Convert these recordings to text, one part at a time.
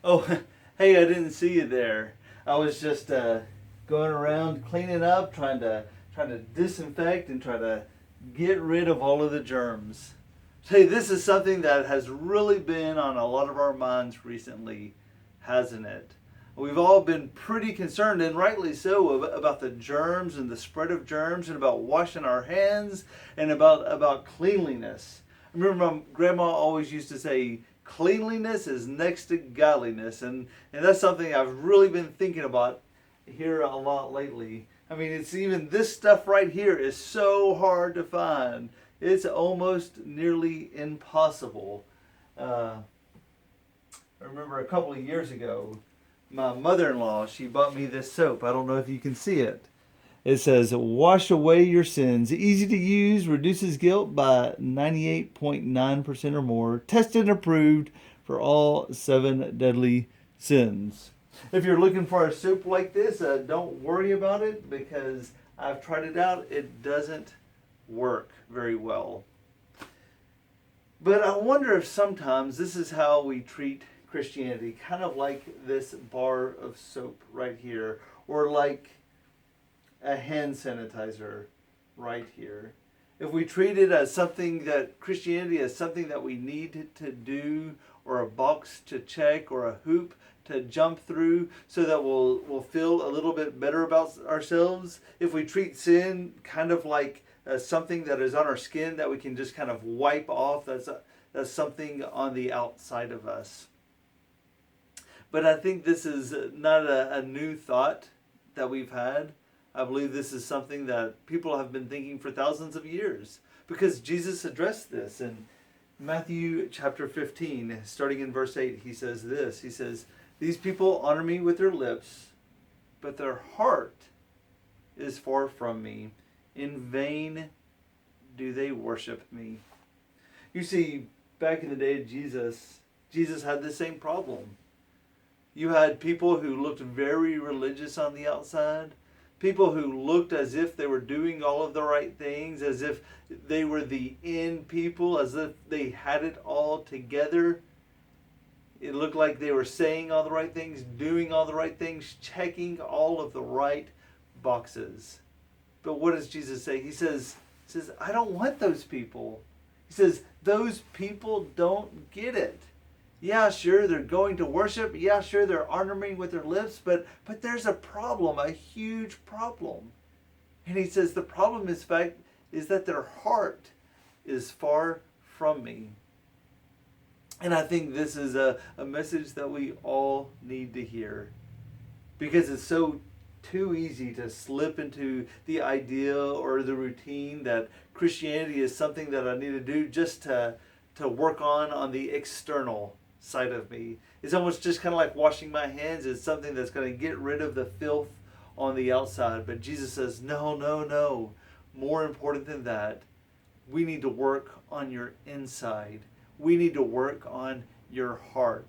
Oh, hey, I didn't see you there. I was just going around cleaning up, trying to disinfect and try to get rid of all of the germs. Hey, this is something that has really been on a lot of our minds recently, hasn't it? We've all been pretty concerned, and rightly so, about the germs and the spread of germs, and about washing our hands, and about cleanliness. I remember my grandma always used to say, cleanliness is next to godliness, and that's something I've really been thinking about here a lot lately. I mean, it's even this stuff right here is so hard to find. It's almost nearly impossible. Uh, I remember a couple of years ago, my mother-in-law, she bought me this soap. I don't know if you can see it. It says, wash away your sins. Easy to use, reduces guilt by 98.9% or more. Tested and approved for all 7 deadly sins. If you're looking for a soap like this, don't worry about it because I've tried it out. It doesn't work very well. But I wonder if sometimes this is how we treat Christianity, kind of like this bar of soap right here, or like a hand sanitizer right here. If we treat it as something that Christianity is something that we need to do, or a box to check, or a hoop to jump through so that we'll feel a little bit better about ourselves, if we treat sin kind of like something that is on our skin that we can just kind of wipe off, that's something on the outside of us. But I think this is not a new thought that we've had. I believe this is something that people have been thinking for thousands of years because Jesus addressed this in Matthew chapter 15, starting in verse 8. He says this. He says, these people honor me with their lips, but their heart is far from me. In vain do they worship me. You see, back in the day of Jesus had the same problem. You had people who looked very religious on the outside, people who looked as if they were doing all of the right things, as if they were the in people, as if they had it all together. It looked like they were saying all the right things, doing all the right things, checking all of the right boxes. But what does Jesus say? He says, I don't want those people. He says, those people don't get it. Yeah, sure, they're going to worship. Yeah, sure, they're honoring with their lips, but there's a problem, a huge problem. And he says the problem is that their heart is far from me. And I think this is a message that we all need to hear because it's so too easy to slip into the idea or the routine that Christianity is something that I need to do just to work on the external side of me. It's almost just kind of like washing my hands. It's something that's going to get rid of the filth on the outside. But Jesus says, no, no, no. More important than that, we need to work on your inside. We need to work on your heart.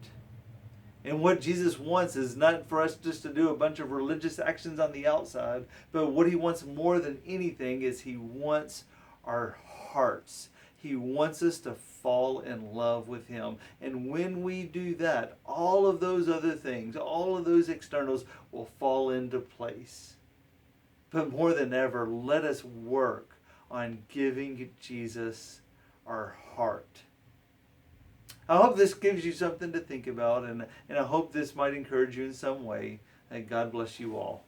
And what Jesus wants is not for us just to do a bunch of religious actions on the outside, but what he wants more than anything is he wants our hearts. He wants us to fall in love with him. And when we do that, all of those other things, all of those externals will fall into place. But more than ever, let us work on giving Jesus our heart. I hope this gives you something to think about, and I hope this might encourage you in some way. And God bless you all.